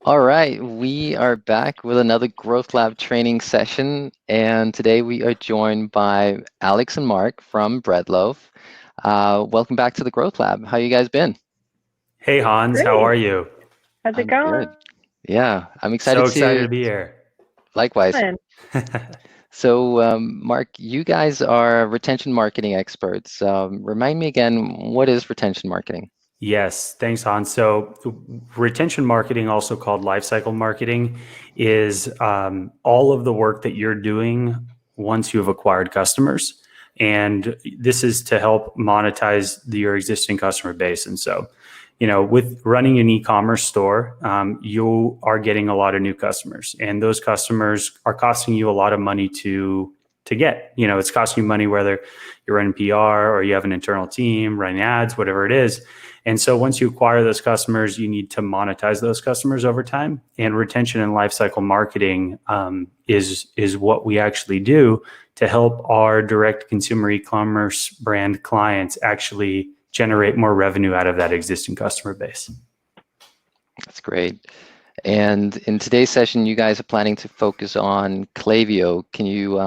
All right, we are back with another Growth Lab training session, and today we are joined by Alex and Mark from Breadloaf. Welcome back to the Growth Lab. How you guys been? Hey Hans, how Great. are you? How's it I'm good. going? Yeah, I'm So excited excited to to be here. likewise. Fun. So, Mark, you guys are retention marketing experts. Remind me again, what is retention marketing? Yes, thanks, Hans. So, retention marketing, also called lifecycle marketing, is all of the work that you're doing once you have acquired customers. And this is to help monetize your existing customer base. And so, with running an e-commerce store, you are getting a lot of new customers, and those customers are costing you a lot of money to get. It's costing you money whether you're running PR or you have an internal team running ads, whatever it is. And so once you acquire those customers, you need to monetize those customers over time. And retention and lifecycle marketing is what we actually do to help our direct consumer e-commerce brand clients actually generate more revenue out of that existing customer base. That's great. And in today's session, you guys are planning to focus on Klaviyo. Can you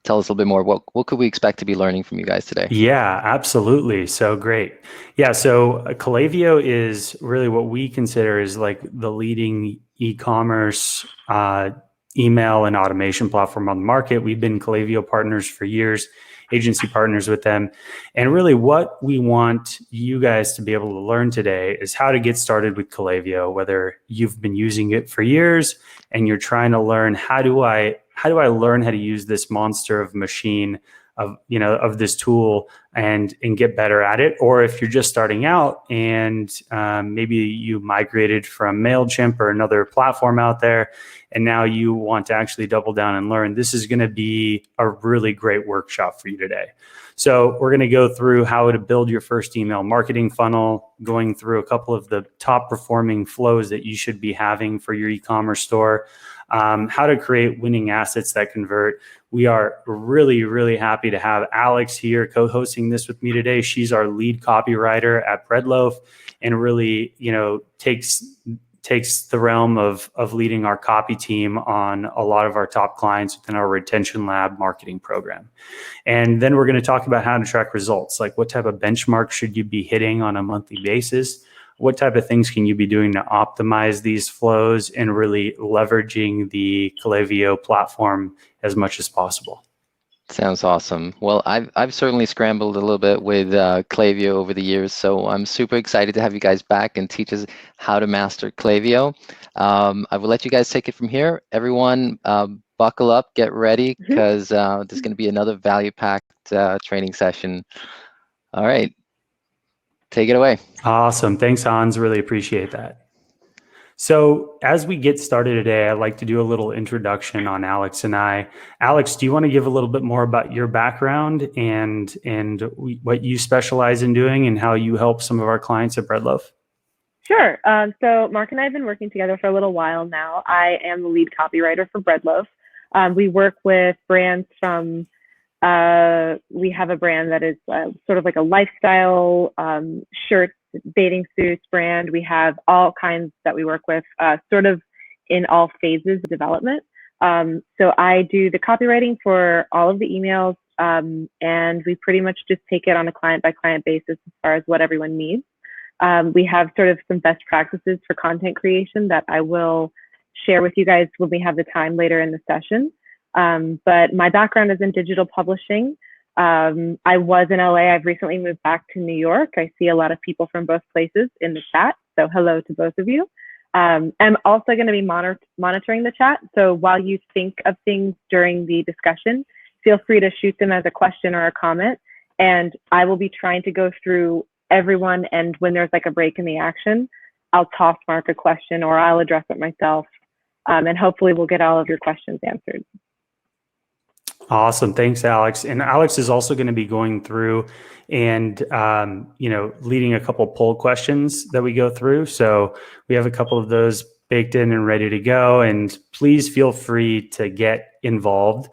tell us a little bit more? What could we expect to be learning from you guys today? Yeah, absolutely. So great. Yeah, so Klaviyo is really what we consider is like the leading e-commerce email and automation platform on the market. We've been Klaviyo partners for years, agency partners with them. And really what we want you guys to be able to learn today is how to get started with Klaviyo, whether you've been using it for years and you're trying to learn how do I learn how to use this monster of machine of this tool and get better at it, or if you're just starting out and maybe you migrated from MailChimp or another platform out there, and now you want to actually double down and learn, this is going to be a really great workshop for you today. So we're going to go through how to build your first email marketing funnel, going through a couple of the top performing flows that you should be having for your e-commerce store, how to create winning assets that convert. We are really, really happy to have Alex here co-hosting this with me today. She's our lead copywriter at Breadloaf and really, takes the realm of leading our copy team on a lot of our top clients within our retention lab marketing program. And then we're going to talk about how to track results, like what type of benchmarks should you be hitting on a monthly basis? What type of things can you be doing to optimize these flows and really leveraging the Klaviyo platform as much as possible? Sounds awesome. Well, I've certainly scrambled a little bit with Klaviyo over the years, so I'm super excited to have you guys back and teach us how to master Klaviyo. I will let you guys take it from here. Everyone, buckle up, get ready, because there's going to be another value-packed training session. All right, take it away. Awesome. Thanks, Hans. Really appreciate that. So as we get started today, I'd like to do a little introduction on Alex and I. Alex, do you want to give a little bit more about your background and what you specialize in doing and how you help some of our clients at Breadloaf? Sure. So Mark and I have been working together for a little while now. I am the lead copywriter for Breadloaf. We work with brands from, we have a brand that is sort of like a lifestyle shirt, bathing suits brand. We have all kinds that we work with, sort of in all phases of development. So I do the copywriting for all of the emails, and we pretty much just take it on a client by client basis as far as what everyone needs. We have sort of some best practices for content creation that I will share with you guys when we have the time later in the session. But my background is in digital publishing. I was in LA. I've recently moved back to New York. I see a lot of people from both places in the chat. So hello to both of you. I'm also going to be monitoring the chat. So while you think of things during the discussion, feel free to shoot them as a question or a comment. And I will be trying to go through everyone. And when there's like a break in the action, I'll toss Mark a question or I'll address it myself. And hopefully we'll get all of your questions answered. Awesome. Thanks, Alex. And Alex is also going to be going through and, leading a couple poll questions that we go through. So we have a couple of those baked in and ready to go. And please feel free to get involved.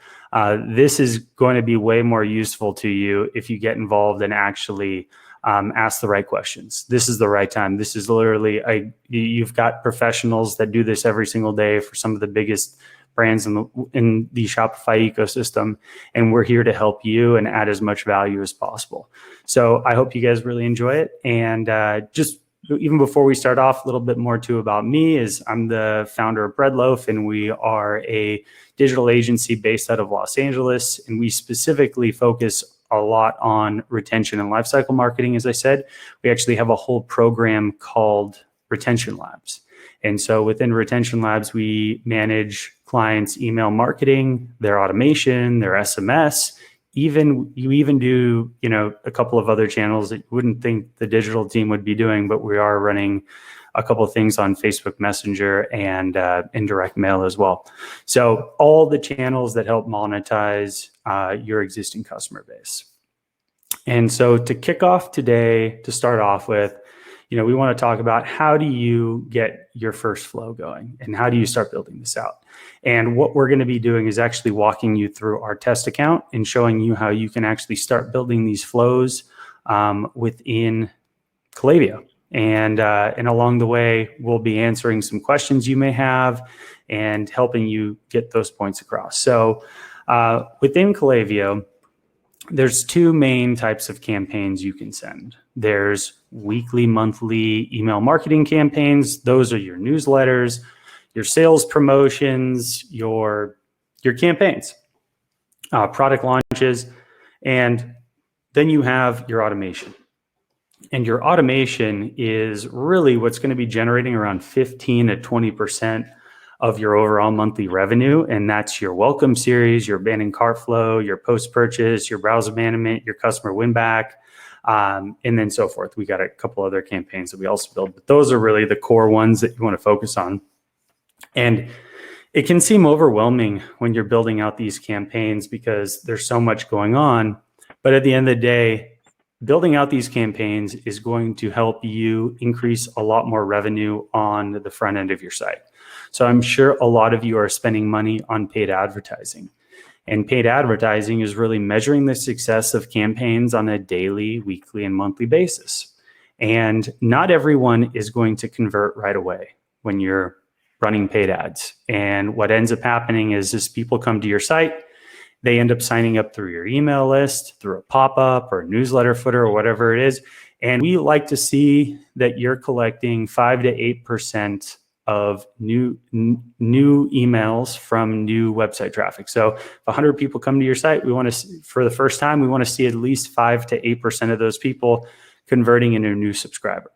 This is going to be way more useful to you if you get involved and actually ask the right questions. This is the right time. This is literally, you've got professionals that do this every single day for some of the biggest brands in the Shopify ecosystem, and we're here to help you and add as much value as possible. So I hope you guys really enjoy it. And just even before we start off, a little bit more too about me is I'm the founder of Breadloaf, and we are a digital agency based out of Los Angeles, and we specifically focus a lot on retention and lifecycle marketing. As I said, we actually have a whole program called Retention Labs. And so within Retention Labs, we manage clients' email marketing, their automation, their SMS. You even do, a couple of other channels that you wouldn't think the digital team would be doing, but we are running a couple of things on Facebook Messenger and indirect mail as well. So all the channels that help monetize your existing customer base. And so to kick off today, to start off with, we want to talk about how do you get your first flow going and how do you start building this out? And what we're going to be doing is actually walking you through our test account and showing you how you can actually start building these flows within Klaviyo. And along the way, we'll be answering some questions you may have and helping you get those points across. So within Klaviyo, there's two main types of campaigns you can send. There's weekly, monthly email marketing campaigns. Those are your newsletters, your sales promotions, your campaigns, product launches, and then you have your automation. And your automation is really what's going to be generating around 15 to 20% of your overall monthly revenue. And that's your welcome series, your abandoned cart flow, your post-purchase, your browse abandonment, your customer win back, and then so forth. We got a couple other campaigns that we also build, but those are really the core ones that you want to focus on. And it can seem overwhelming when you're building out these campaigns because there's so much going on. But at the end of the day, building out these campaigns is going to help you increase a lot more revenue on the front end of your site. So I'm sure a lot of you are spending money on paid advertising. And paid advertising is really measuring the success of campaigns on a daily, weekly, and monthly basis. And not everyone is going to convert right away when you're running paid ads. And what ends up happening is people come to your site, they end up signing up through your email list, through a pop-up or a newsletter footer or whatever it is. And we like to see that you're collecting 5 to 8% of new emails from new website traffic. So if 100 people come to your site, we want to, for the first time, we want to see at least 5 to 8% of those people converting into a new subscriber.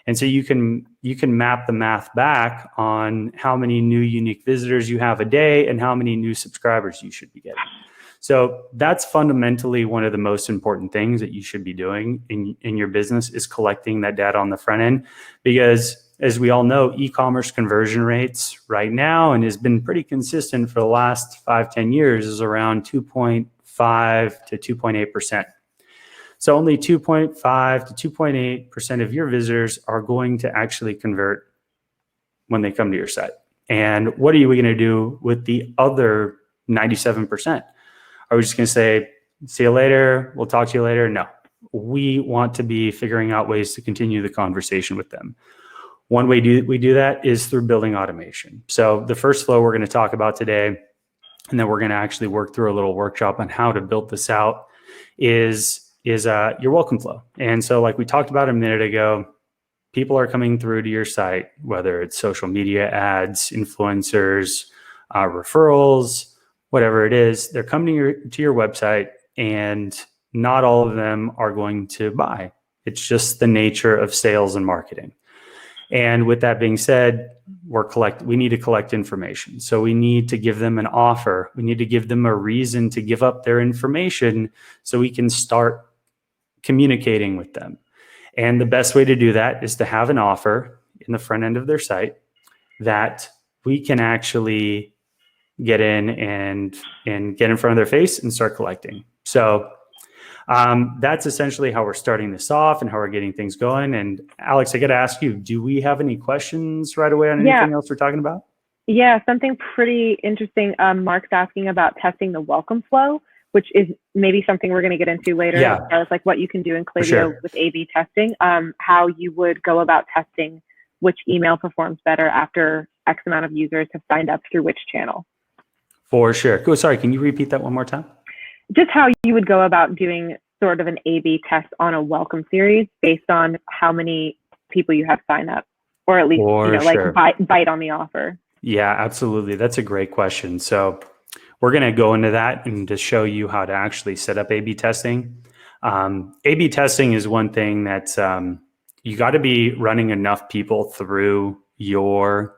And so you can map the math back on how many new unique visitors you have a day and how many new subscribers you should be getting. So that's fundamentally one of the most important things that you should be doing in your business is collecting that data on the front end, because as we all know, e-commerce conversion rates right now, and has been pretty consistent for the last 5-10 years, is around 2.5 to 2.8%. So only 2.5 to 2.8% of your visitors are going to actually convert when they come to your site. And what are you going to do with the other 97%? Are we just going to say, see you later, we'll talk to you later? No. We want to be figuring out ways to continue the conversation with them. One way we do that is through building automation. So the first flow we're going to talk about today, and then we're going to actually work through a little workshop on how to build this out, is your welcome flow. And so like we talked about a minute ago, people are coming through to your site, whether it's social media ads, influencers, referrals, whatever it is, they're coming to your website, and not all of them are going to buy. It's just the nature of sales and marketing. And with that being said, we need to collect information. So we need to give them an offer. We need to give them a reason to give up their information so we can start communicating with them. And the best way to do that is to have an offer in the front end of their site that we can actually get in and get in front of their face and start collecting. So that's essentially how we're starting this off and how we're getting things going. And Alex, I got to ask you, do we have any questions right away on anything else we're talking about? Yeah, something pretty interesting. Mark's asking about testing the welcome flow which is maybe something we're going to get into later, as far as like what you can do in Klaviyo with A/B testing, how you would go about testing which email performs better after X amount of users have signed up through which channel. For sure. Cool. Sorry, can you repeat that one more time? Just how you would go about doing sort of an A/B test on a welcome series based on how many people you have sign up, or at least like bite on the offer. Yeah, absolutely. That's a great question. So we're going to go into that and to show you how to actually set up A/B testing. A/B testing is one thing that you got to be running enough people through your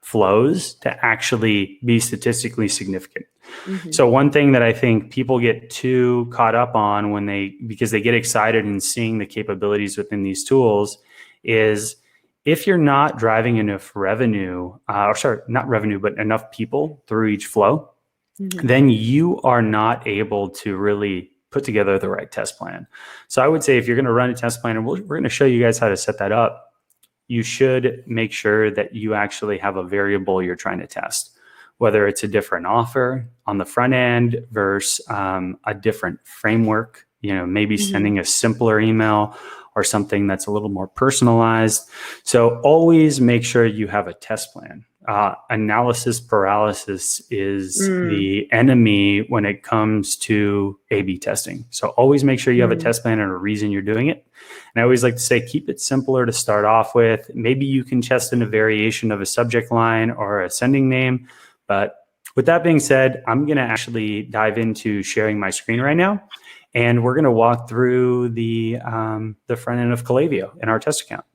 flows to actually be statistically significant. Mm-hmm. So one thing that I think people get too caught up on because they get excited in seeing the capabilities within these tools is if you're not driving enough revenue, not revenue, but enough people through each flow, mm-hmm. then you are not able to really put together the right test plan. So I would say if you're going to run a test plan, and we're going to show you guys how to set that up, you should make sure that you actually have a variable you're trying to test, whether it's a different offer on the front end versus a different framework, maybe mm-hmm. sending a simpler email or something that's a little more personalized. So always make sure you have a test plan. Analysis paralysis is the enemy when it comes to A/B testing. So always make sure you have a test plan and a reason you're doing it. And I always like to say, keep it simpler to start off with. Maybe you can test in a variation of a subject line or a sending name. But with that being said, I'm going to actually dive into sharing my screen right now. And we're going to walk through the front end of Klaviyo in our test account.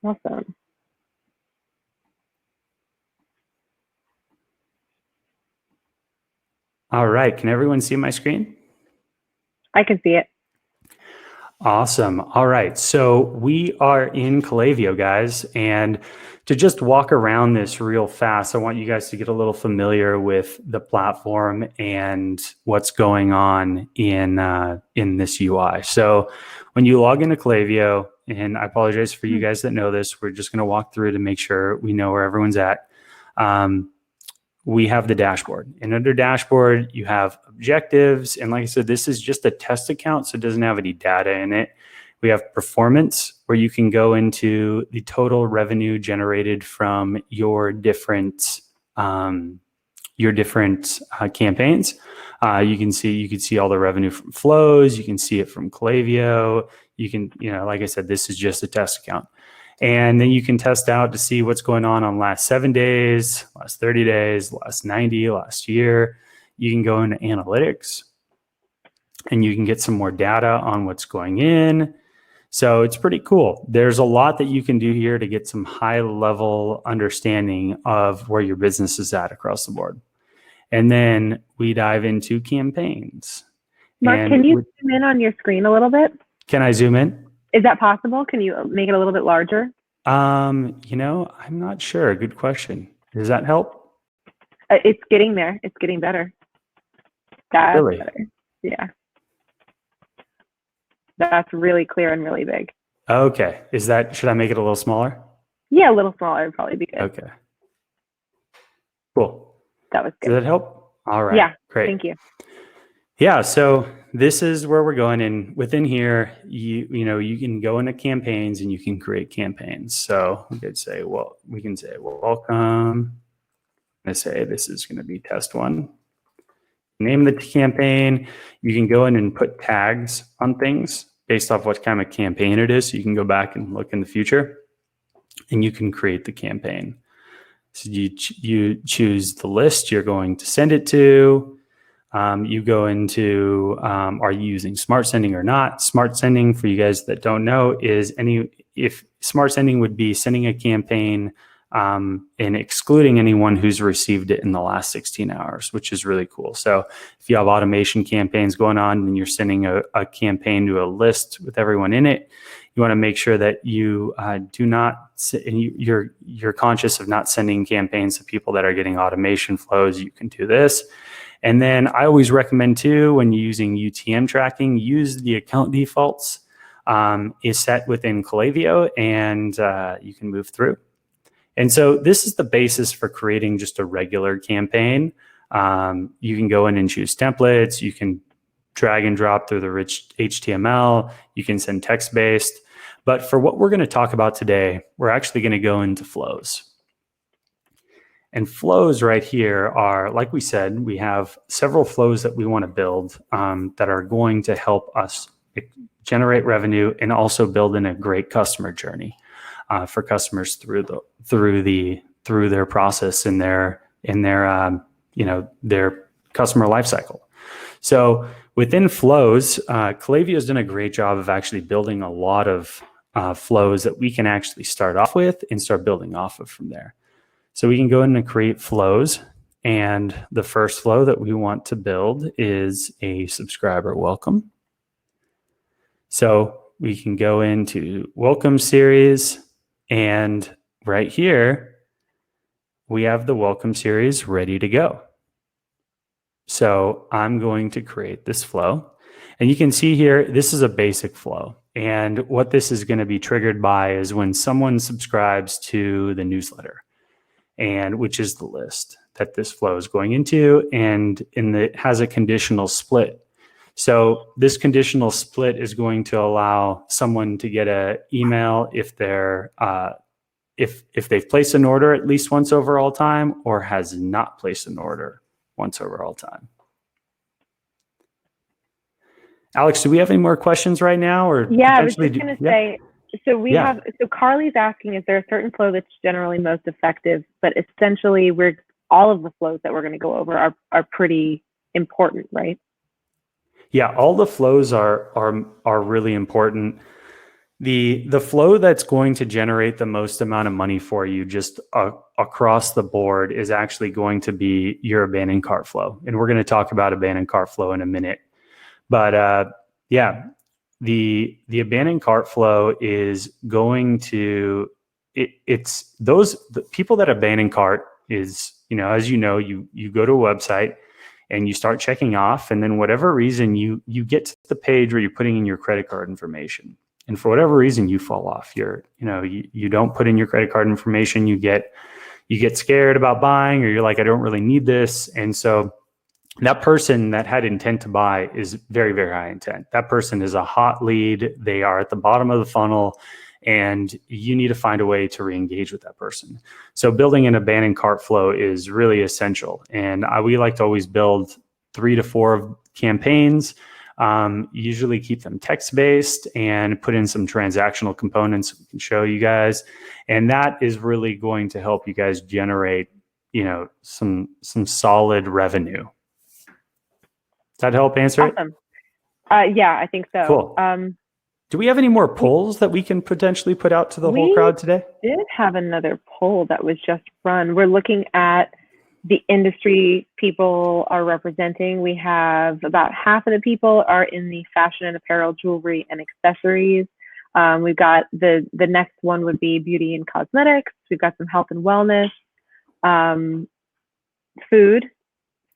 Awesome. All right. Can everyone see my screen? I can see it. Awesome. All right. So we are in Klaviyo, guys. And to just walk around this real fast, I want you guys to get a little familiar with the platform and what's going on in this UI. So when you log into Klaviyo, and I apologize for you guys that know this, we're just going to walk through to make sure we know where everyone's at. We have the dashboard, and under dashboard, you have objectives. And like I said, this is just a test account, so it doesn't have any data in it. We have performance, where you can go into the total revenue generated from your different campaigns. You can see all the revenue from flows. You can see it from Klaviyo. You can, like I said, this is just a test account. And then you can test out to see what's going on last 7 days, last 30 days, last 90, last year. You can go into analytics and you can get some more data on what's going in. So it's pretty cool. There's a lot that you can do here to get some high level understanding of where your business is at across the board. And then we dive into campaigns. Mark, can you zoom in on your screen a little bit? Can I zoom in? Is that possible? Can you make it a little bit larger? I'm not sure. Good question. Does that help? It's getting there. It's getting better. That's really? Better. Yeah. That's really clear and really big. Okay. Should I make it a little smaller? Yeah, a little smaller would probably be good. Okay. Cool. That was good. Does that help? All right. Yeah. Great. Thank you. Yeah. So this is where we're going. And within here, you can go into campaigns and you can create campaigns. So we can say, welcome. I say this is going to be test one. Name the campaign. You can go in and put tags on things based off what kind of campaign it is. So you can go back and look in the future and you can create the campaign. So you choose the list you're going to send it to. You go into, are you using smart sending or not? Smart sending, for you guys that don't know, if smart sending would be sending a campaign and excluding anyone who's received it in the last 16 hours, which is really cool. So if you have automation campaigns going on and you're sending a campaign to a list with everyone in it, you want to make sure that you you're conscious of not sending campaigns to people that are getting automation flows. You can do this. And then I always recommend too, when you're using UTM tracking, use the account defaults is set within Klaviyo, and you can move through. And so this is the basis for creating just a regular campaign. You can go in and choose templates. You can drag and drop through the rich HTML. You can send text-based. But for what we're going to talk about today, we're actually going to go into flows. And flows right here are, like we said, we have several flows that we want to build that are going to help us generate revenue and also build in a great customer journey for customers through their process in their customer lifecycle. So within flows, Klaviyo has done a great job of actually building a lot of flows that we can actually start off with and start building off of from there. So we can go in and create flows. And the first flow that we want to build is a subscriber welcome. So we can go into welcome series, and right here, we have the welcome series ready to go. So I'm going to create this flow. And you can see here, this is a basic flow. And what this is going to be triggered by is when someone subscribes to the newsletter, and which is the list that this flow is going into, and it has a conditional split. So this conditional split is going to allow someone to get an email if they're if they've placed an order at least once over all time or has not placed an order once over all time. Alex, do we have any more questions right now? Or yeah, I was just going to say, so so Carly's asking, is there a certain flow that's generally most effective? But essentially, all of the flows that we're going to go over are pretty important, right? Yeah, all the flows are really important. The flow that's going to generate the most amount of money for you just across the board is actually going to be your abandoned cart flow. And we're going to talk about abandoned cart flow in a minute. But the abandoned cart flow is going to, it's the people that abandon cart is, as you go to a website and you start checking off, and then whatever reason you get to the page where you're putting in your credit card information. And for whatever reason you fall off, you don't put in your credit card information, you get scared about buying, or you're like, I don't really need this. And so that person that had intent to buy is very, very high intent. That person is a hot lead. They are at the bottom of the funnel, and you need to find a way to re-engage with that person. So building an abandoned cart flow is really essential. And we like to always build 3 to 4 campaigns, usually keep them text-based and put in some transactional components we can show you guys. And that is really going to help you guys generate, some solid revenue. Does that help answer it? Yeah, I think so. Cool. Do we have any more polls that we can potentially put out to the whole crowd today? We did have another poll that was just run. We're looking at the industry people are representing. We have about half of the people are in the fashion and apparel, jewelry, and accessories. We've got the next one would be beauty and cosmetics. We've got some health and wellness, food.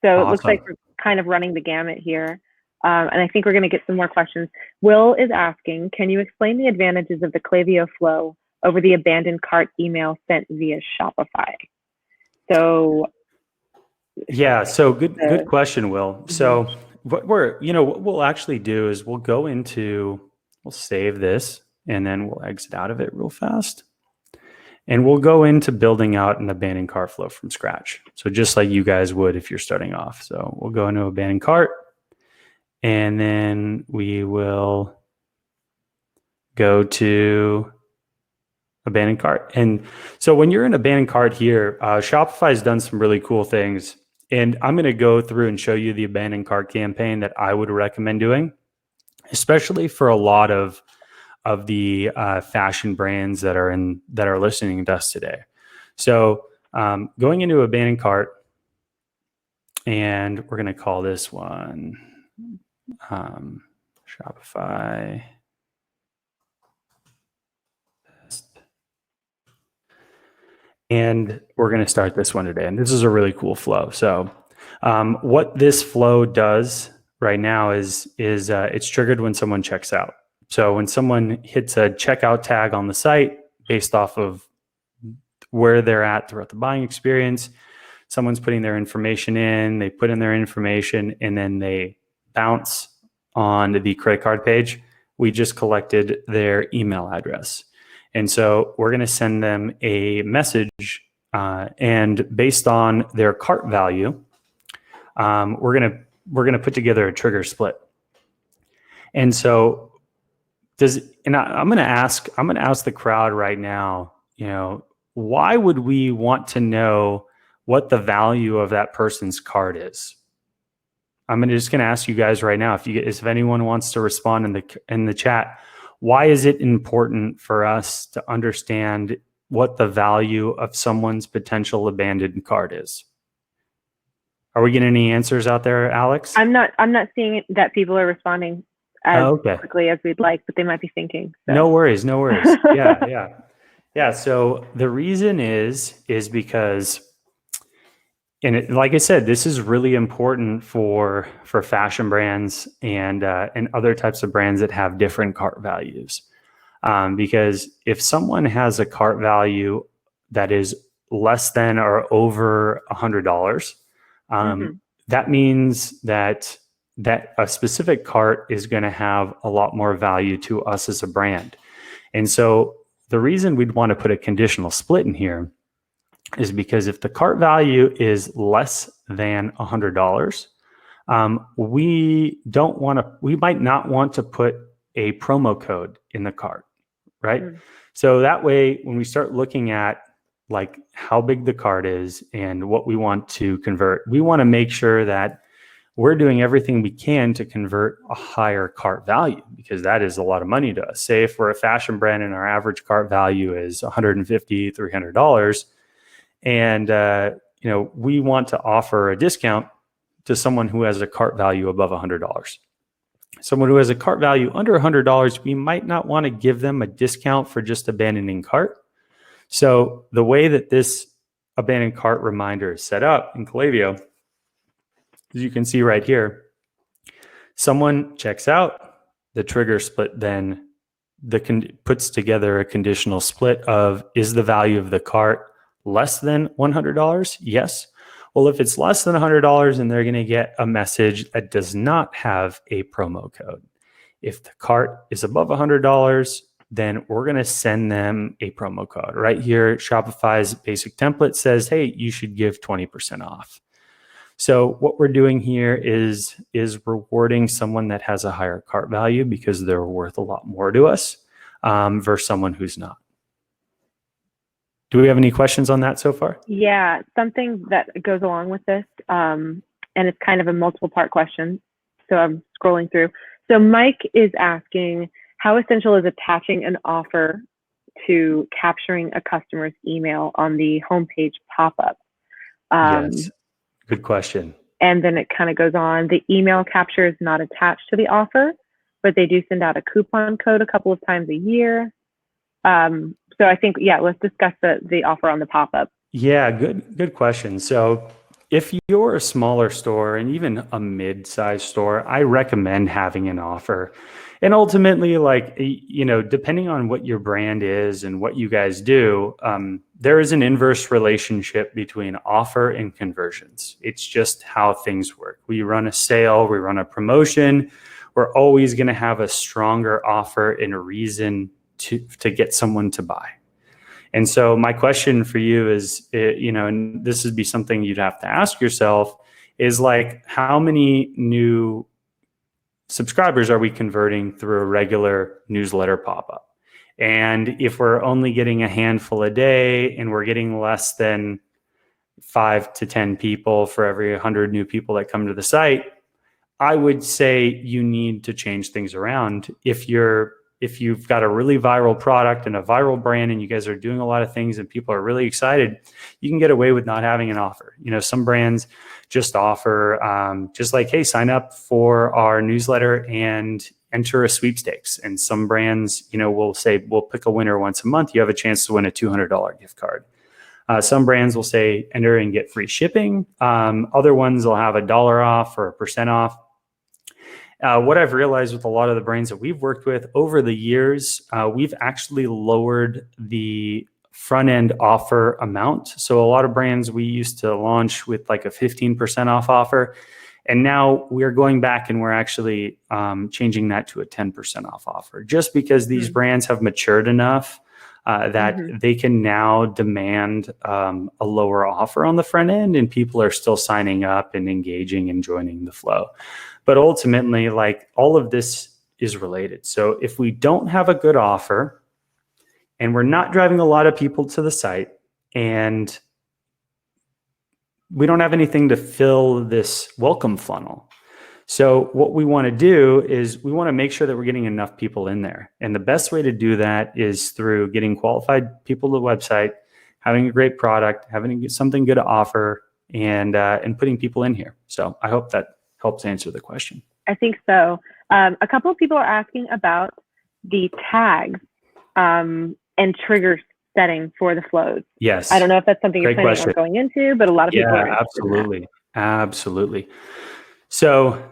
So awesome. It looks like we're kind of running the gamut here. And I think we're going to get some more questions. Will is asking, can you explain the advantages of the Klaviyo flow over the abandoned cart email sent via Shopify? So yeah, so good question, Will. So what we'll actually do is we'll save this, and then we'll exit out of it real fast. And we'll go into building out an abandoned cart flow from scratch. So just like you guys would if you're starting off. So we'll go into abandoned cart, and then we will go to abandoned cart. And so when you're in abandoned cart here, Shopify has done some really cool things. And I'm going to go through and show you the abandoned cart campaign that I would recommend doing, especially for a lot of the fashion brands that are listening to us today. So going into abandoned cart, and we're going to call this one Shopify. And we're going to start this one today. And this is a really cool flow. So what this flow does right now is it's triggered when someone checks out. So when someone hits a checkout tag on the site based off of where they're at throughout the buying experience, someone's putting their information in, they put in their information, and then they bounce on the credit card page, we just collected their email address. And so we're going to send them a message, and based on their cart value, we're going to put together a trigger split. And so I'm going to ask the crowd right now, why would we want to know what the value of that person's cart is? I'm just going to ask you guys right now, if anyone wants to respond in the chat, why is it important for us to understand what the value of someone's potential abandoned cart is? Are we getting any answers out there, Alex? I'm not seeing that people are responding as quickly as we'd like, but they might be thinking. So. No worries. Yeah. So the reason is because, and like I said, this is really important for fashion brands and other types of brands that have different cart values. Because if someone has a cart value that is less than or over $100, that means that a specific cart is going to have a lot more value to us as a brand. And so the reason we'd want to put a conditional split in here is because if the cart value is less than $100, we might not want to put a promo code in the cart, right? So that way, when we start looking at like how big the cart is and what we want to convert, we want to make sure that we're doing everything we can to convert a higher cart value, because that is a lot of money to us. Say if we're a fashion brand and our average cart value is $150, $300, and we want to offer a discount to someone who has a cart value above $100. Someone who has a cart value under $100, we might not want to give them a discount for just abandoning cart. So the way that this abandoned cart reminder is set up in Klaviyo, as you can see right here, someone checks out, the trigger split then puts together a conditional split of, is the value of the cart less than $100? Yes. Well, if it's less than $100, then they're going to get a message that does not have a promo code. If the cart is above $100, then we're going to send them a promo code. Right here, Shopify's basic template says, hey, you should give 20% off. So what we're doing here is rewarding someone that has a higher cart value because they're worth a lot more to us versus someone who's not. Do we have any questions on that so far? Yeah, something that goes along with this, and it's kind of a multiple part question. So I'm scrolling through. So Mike is asking, how essential is attaching an offer to capturing a customer's email on the homepage pop-up? Yes, good question. And then it kind of goes on. The email capture is not attached to the offer, but they do send out a coupon code a couple of times a year. So I think, let's discuss the offer on the pop-up. Yeah, good question. So if you're a smaller store and even a mid-sized store, I recommend having an offer. And ultimately, depending on what your brand is and what you guys do, there is an inverse relationship between offer and conversions. It's just how things work. We run a sale, we run a promotion. We're always going to have a stronger offer and a reason to get someone to buy. And so my question for you is, and this would be something you'd have to ask yourself, is like, how many new subscribers are we converting through a regular newsletter pop-up? And if we're only getting a handful a day and we're getting less than 5 to 10 people for every 100 new people that come to the site, I would say you need to change things around. If you've got a really viral product and a viral brand and you guys are doing a lot of things and people are really excited, you can get away with not having an offer. Some brands just offer, just like, hey, sign up for our newsletter and enter a sweepstakes. And some brands, will say, we'll pick a winner once a month. You have a chance to win a $200 gift card. Some brands will say, enter and get free shipping. Other ones will have $1 off or 1% off. What I've realized with a lot of the brands that we've worked with over the years, we've actually lowered the front end offer amount. So a lot of brands we used to launch with like a 15% off offer. And now we're going back and we're actually changing that to a 10% off offer, just because these brands have matured enough that they can now demand a lower offer on the front end, and people are still signing up and engaging and joining the flow. But ultimately, like, all of this is related. So if we don't have a good offer and we're not driving a lot of people to the site, and we don't have anything to fill this welcome funnel. So what we want to do is we want to make sure that we're getting enough people in there. And the best way to do that is through getting qualified people to the website, having a great product, having something good to offer, and putting people in here. So I hope that helps answer the question. I think so. A couple of people are asking about the tags and trigger setting for the flows. Yes. I don't know if that's something Great you're planning question. on going into, but a lot of people are interested in that. Absolutely. Absolutely. So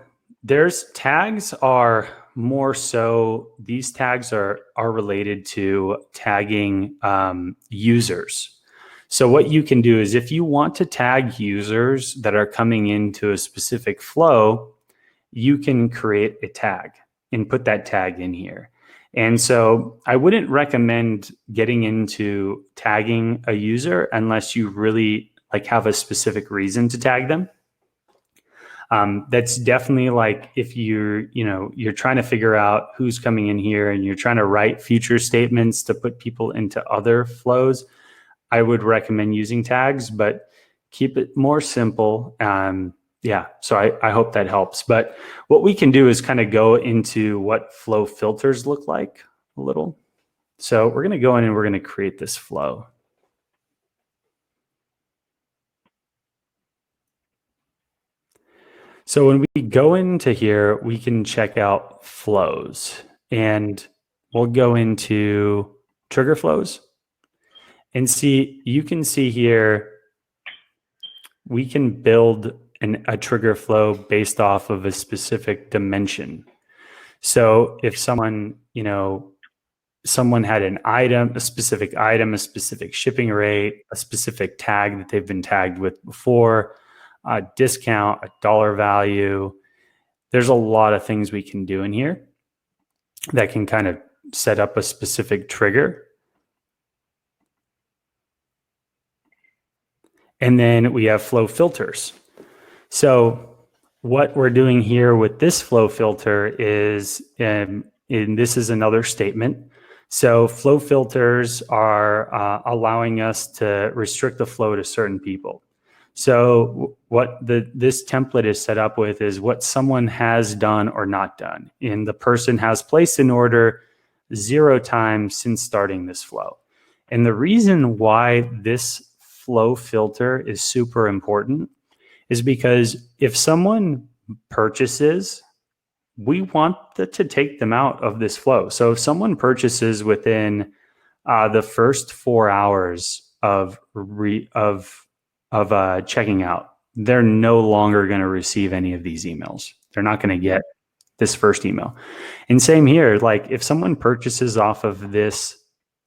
there's tags are more so, these tags are related to tagging users. So what you can do is, if you want to tag users that are coming into a specific flow, you can create a tag and put that tag in here. And so I wouldn't recommend getting into tagging a user unless you really like have a specific reason to tag them. That's definitely like, if you're trying to figure out who's coming in here and you're trying to write future statements to put people into other flows, I would recommend using tags, but keep it more simple. So I hope that helps. But what we can do is kind of go into what flow filters look like a little. So we're going to go in and we're going to create this flow. So when we go into here, we can check out flows, and we'll go into trigger flows and see, you can see here, we can build a trigger flow based off of a specific dimension. So if someone had an item, a specific shipping rate, a specific tag that they've been tagged with before, a discount, a dollar value, there's a lot of things we can do in here that can kind of set up a specific trigger. And then we have flow filters. So what we're doing here with this flow filter is, and this is another statement. So flow filters are allowing us to restrict the flow to certain people. So what this template is set up with is what someone has done or not done. And the person has placed an order 0 times since starting this flow. And the reason why this flow filter is super important is because if someone purchases, we want to take them out of this flow. So if someone purchases within the first 4 hours of checking out, they're no longer going to receive any of these emails. They're not going to get this first email. And same here, like if someone purchases off of this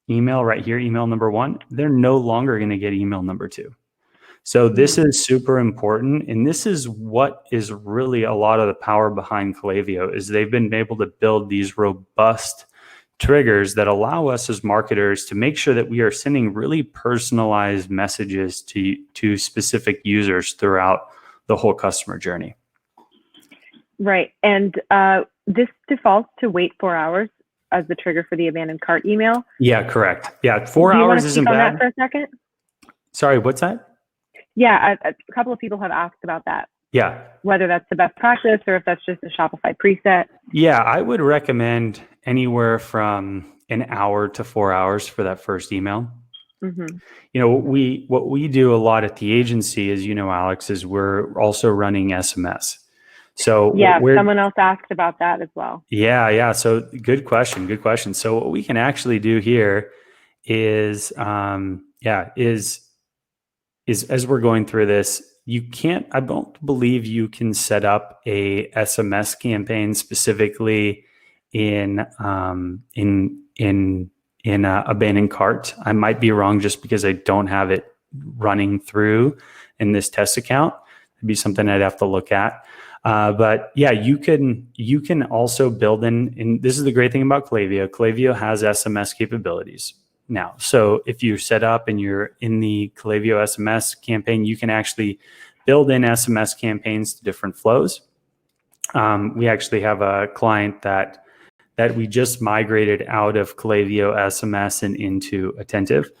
email right here, email number 1, they're no longer going to get email number 2. So this is super important. And this is what is really a lot of the power behind Klaviyo, is they've been able to build these robust triggers that allow us as marketers to make sure that we are sending really personalized messages to specific users throughout the whole customer journey. Right. And this defaults to wait 4 hours as the trigger for the abandoned cart email. Yeah, correct. Yeah, 4 hours isn't bad. Do you want to speak on that for a second? Sorry, what's that? Yeah, a couple of people have asked about that. Yeah. Whether that's the best practice or if that's just a Shopify preset. Yeah, I would recommend anywhere from an hour to 4 hours for that first email. Mm-hmm. What we do a lot at the agency, as you know, Alex, is we're also running SMS. So yeah, someone else asked about that as well. Yeah. So good question. So what we can actually do here is as we're going through this, I don't believe you can set up a SMS campaign specifically in abandoned cart. I might be wrong just because I don't have it running through in this test account. It'd be something I'd have to look at. But yeah, you can also build in, and this is the great thing about Klaviyo. Klaviyo has SMS capabilities now. So if you're set up and you're in the Klaviyo SMS campaign, you can actually build in SMS campaigns to different flows. We actually have a client that we just migrated out of Klaviyo SMS and into Attentive,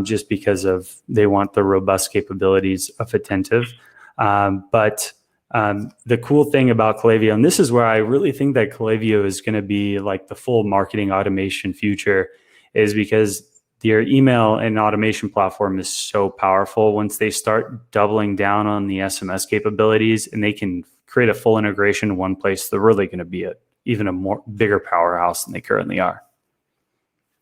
just because of they want the robust capabilities of Attentive. But the cool thing about Klaviyo, and this is where I really think that Klaviyo is going to be like the full marketing automation future, is because their email and automation platform is so powerful. Once they start doubling down on the SMS capabilities and they can create a full integration in one place, they're really going to be even a bigger powerhouse than they currently are.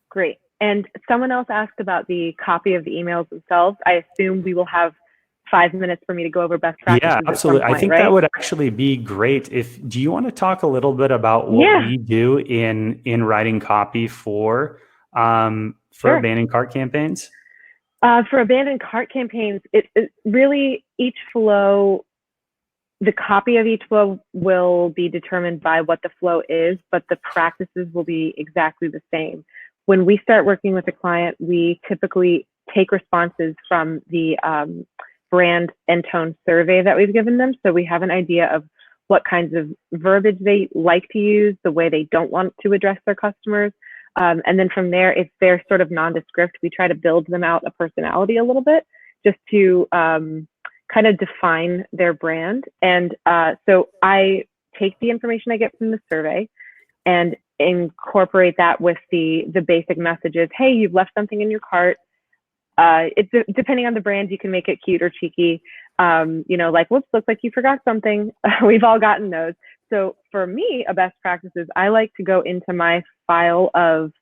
Great. And someone else asked about the copy of the emails themselves. I assume we will have 5 minutes for me to go over best practices. Yeah, absolutely. Point, I think right? that would actually be great. Do you want to talk a little bit about what we do in writing copy for Sure. abandoned cart campaigns? For abandoned cart campaigns, it really, each flow, the copy of each flow will be determined by what the flow is, but the practices will be exactly the same. When we start working with a client, we typically take responses from the brand and tone survey that we've given them. So we have an idea of what kinds of verbiage they like to use, the way they don't want to address their customers. And then from there, if they're sort of nondescript, we try to build them out a personality a little bit just to kind of define their brand. And so I take the information I get from the survey and incorporate that with the basic messages. Hey, you've left something in your cart. It's depending on the brand, you can make it cute or cheeky. Like, whoops, looks like you forgot something. We've all gotten those. So for me, a best practice is I like to go into my file of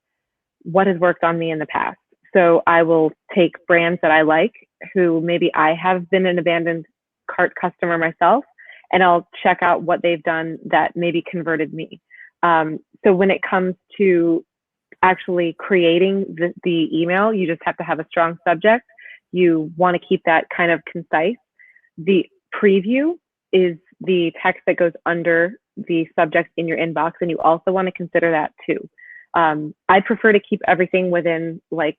what has worked on me in the past. So I will take brands that I like, who maybe I have been an abandoned cart customer myself, and I'll check out what they've done that maybe converted me. So when it comes to actually creating the email, you just have to have a strong subject. You want to keep that kind of concise. The preview is the text that goes under the subject in your inbox, and you also want to consider that too. I prefer to keep everything within like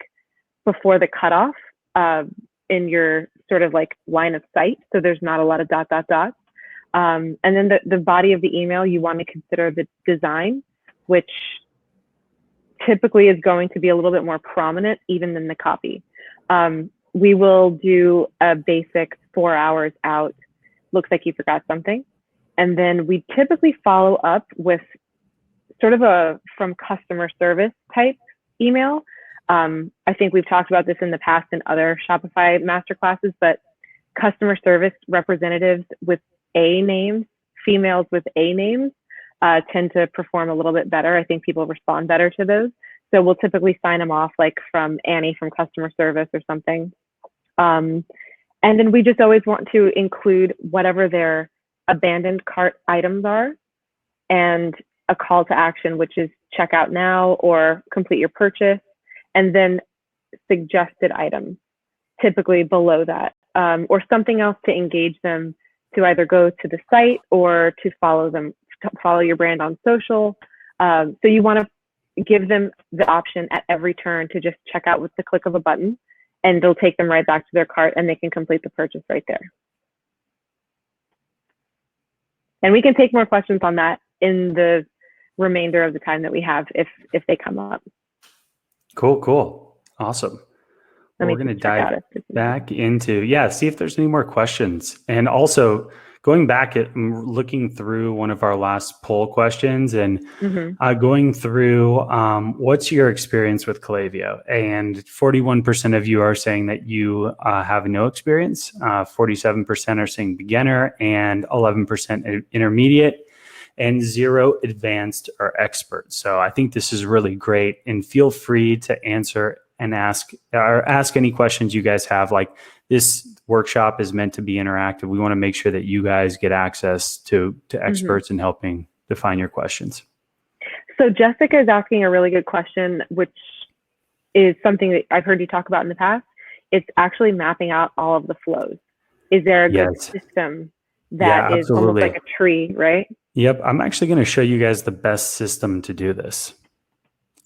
before the cutoff in your sort of like line of sight, so there's not a lot of dots. And then the body of the email, you want to consider the design, which typically is going to be a little bit more prominent even than the copy. We will do a basic 4 hours out, looks like you forgot something. And then we typically follow up with sort of a from customer service type email. I think we've talked about this in the past in other Shopify masterclasses, but customer service representatives with A names, females with A names, tend to perform a little bit better. I think people respond better to those. So we'll typically sign them off like from Annie from customer service or something. And then we just always want to include whatever their abandoned cart items are and a call to action, which is check out now or complete your purchase, and then suggested items, typically below that, or something else to engage them to either go to the site or to follow your brand on social. So you want to give them the option at every turn to just check out with the click of a button, and it'll take them right back to their cart and they can complete the purchase right there. And we can take more questions on that in the remainder of the time that we have if they come up. Cool. Awesome. We're going to dive back into, see if there's any more questions. And also going back at looking through one of our last poll questions and going through what's your experience with Klaviyo? And 41% of you are saying that you have no experience. 47% are saying beginner and 11% intermediate and 0 advanced or expert. So I think this is really great, and feel free to answer and ask any questions you guys have. Like, this workshop is meant to be interactive. We want to make sure that you guys get access to experts in helping define your questions. So Jessica is asking a really good question, which is something that I've heard you talk about in the past. It's actually mapping out all of the flows. Is there a good system that Yeah, is almost like absolutely. a tree, right? Yep. I'm actually going to show you guys the best system to do this.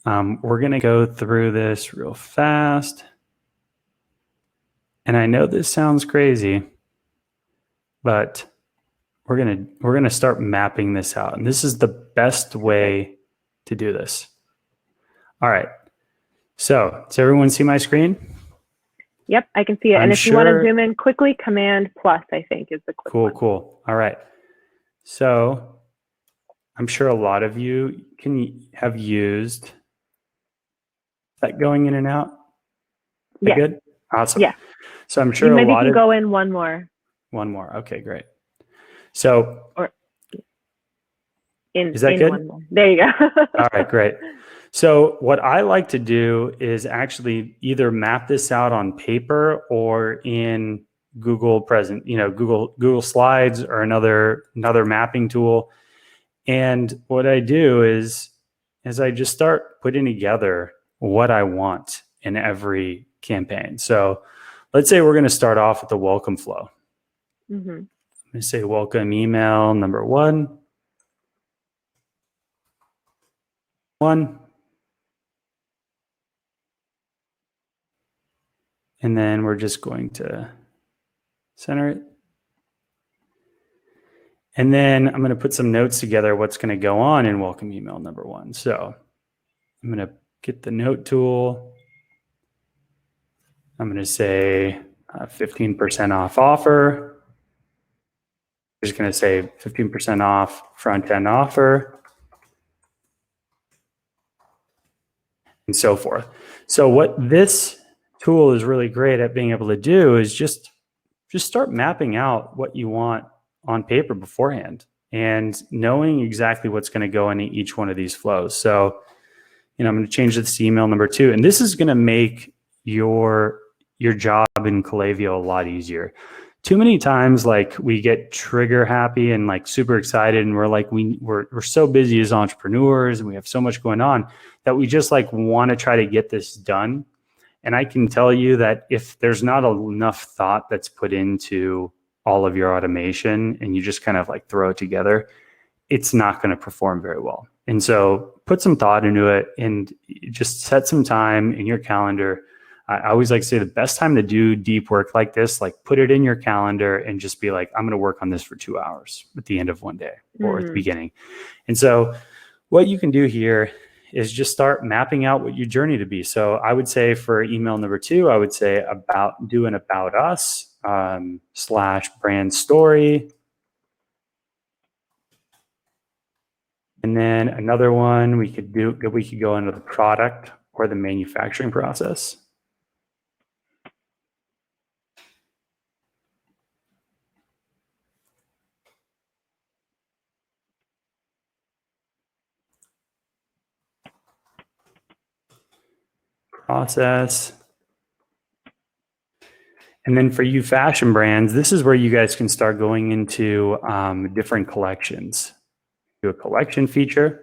We're going to go through this real fast. And I know this sounds crazy, but we're going to start mapping this out. And this is the best way to do this. All right. So, does everyone see my screen? Yep, I can see it. And if you want to zoom in quickly, Command plus, I think, is the quick one. Cool. All right. So, I'm sure a lot of you have used that going in and out. Yeah. Good? Awesome. Yeah. So I'm sure you maybe a lot can of go in one more. One more. Okay, great. So Is that good? One more. There you go. All right, great. So what I like to do is actually either map this out on paper or in Google Google Slides or another mapping tool. And what I do is I just start putting together what I want in every campaign. So let's say we're going to start off with the welcome flow. Mm-hmm. I'm going to say welcome email number one. And then we're just going to center it. And then I'm going to put some notes together what's going to go on in welcome email number one. So I'm going to get the note tool. I'm going to say 15% off offer. I'm just going to say 15% off front end offer and so forth. So what this tool is really great at being able to do is just start mapping out what you want on paper beforehand and knowing exactly what's going to go into each one of these flows. So, I'm going to change this to email number 2, and this is going to make your job in Klaviyo a lot easier. Too many times, like, we get trigger happy and like super excited, and we're like, we're so busy as entrepreneurs and we have so much going on that we just like want to try to get this done. And I can tell you that if there's not enough thought that's put into all of your automation and you just kind of like throw it together, it's not going to perform very well. And so put some thought into it and just set some time in your calendar. I always like to say the best time to do deep work like this, like put it in your calendar and just be like, I'm going to work on this for 2 hours at the end of one day or at the beginning. And so what you can do here is just start mapping out what your journey to be. So I would say for email number 2, I would say do an about us / brand story. And then another one we could go into the product or the manufacturing process. And then for you fashion brands, this is where you guys can start going into different collections. Do a collection feature.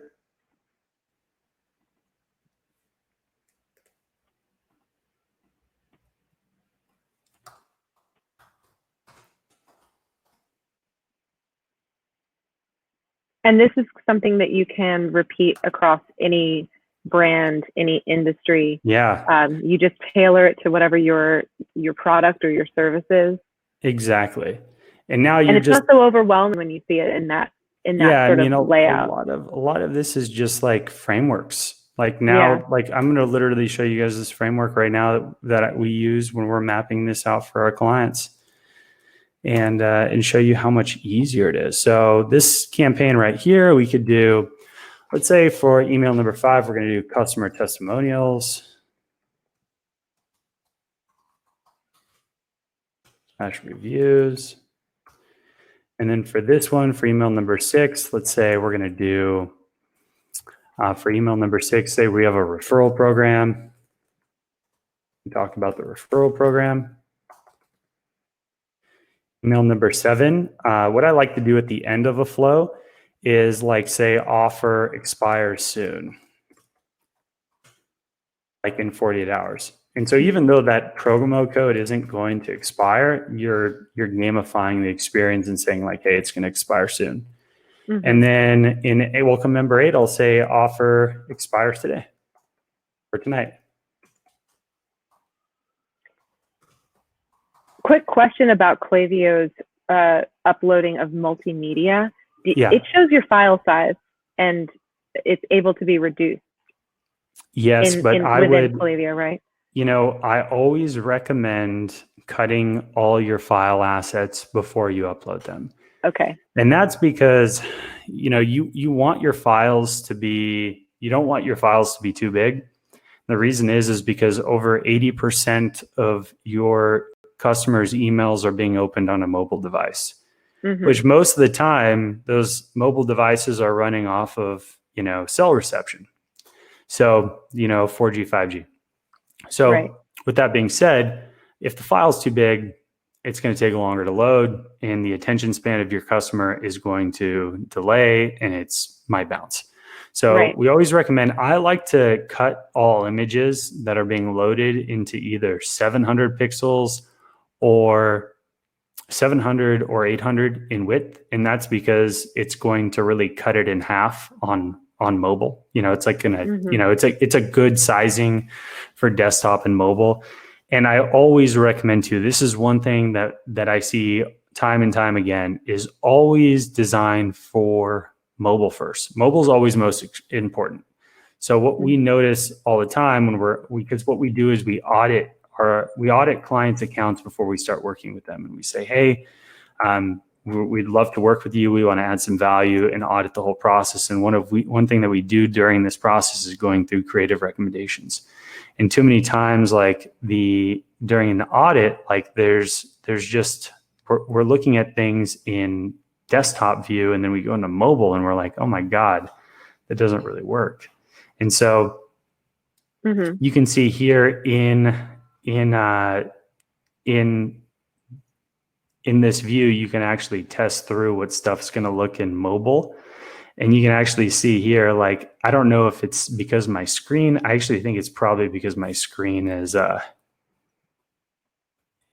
And this is something that you can repeat across any brand, any industry. Yeah. You just tailor it to whatever your product or your service is. Exactly. And now it's not so overwhelming when you see it in that sort of layout. A lot of this is just like frameworks. Like now, like I'm going to literally show you guys this framework right now that we use when we're mapping this out for our clients, and show you how much easier it is. So this campaign right here, we could do, let's say for email number 5, we're going to do customer testimonials. /reviews. And then for this one, for email number 6, let's say we're going to do, for email number 6, say we have a referral program. We talked about the referral program. Email number 7, what I like to do at the end of a flow is like say offer expires soon. like in 48 hours. And so even though that promo code isn't going to expire, you're gamifying the experience and saying like, hey, it's going to expire soon. Mm-hmm. And then in a welcome member 8, I'll say offer expires today or tonight. Quick question about Klaviyo's uploading of multimedia. Yeah. It shows your file size and it's able to be reduced. Yes, but I within would, Klaviyo, right? I always recommend cutting all your file assets before you upload them. Okay. And that's because, you want your files to be, you don't want your files to be too big. The reason is because over 80% of your customers' emails are being opened on a mobile device, which most of the time, those mobile devices are running off of, cell reception. So, 4G, 5G. So right. With that being said, if the file's too big, it's going to take longer to load and the attention span of your customer is going to delay and it's might bounce. So right. We always recommend, I like to cut all images that are being loaded into either 700 pixels or 700 or 800 in width. And that's because it's going to really cut it in half on mobile. It's like it's a good sizing for desktop and mobile. And I always recommend too, this is one thing that I see time and time again, is always design for mobile first. Mobile is always most important. So what we notice all the time because what we do is we audit clients' accounts before we start working with them. And we say, hey, we'd love to work with you. We want to add some value and audit the whole process. And one thing that we do during this process is going through creative recommendations. And too many times, during an audit, we're looking at things in desktop view, and then we go into mobile, and we're like, oh my God, that doesn't really work. And so you can see here in this view, you can actually test through what stuff's going to look in mobile. And you can actually see here, I don't know if it's because my screen, I actually think it's probably because my screen is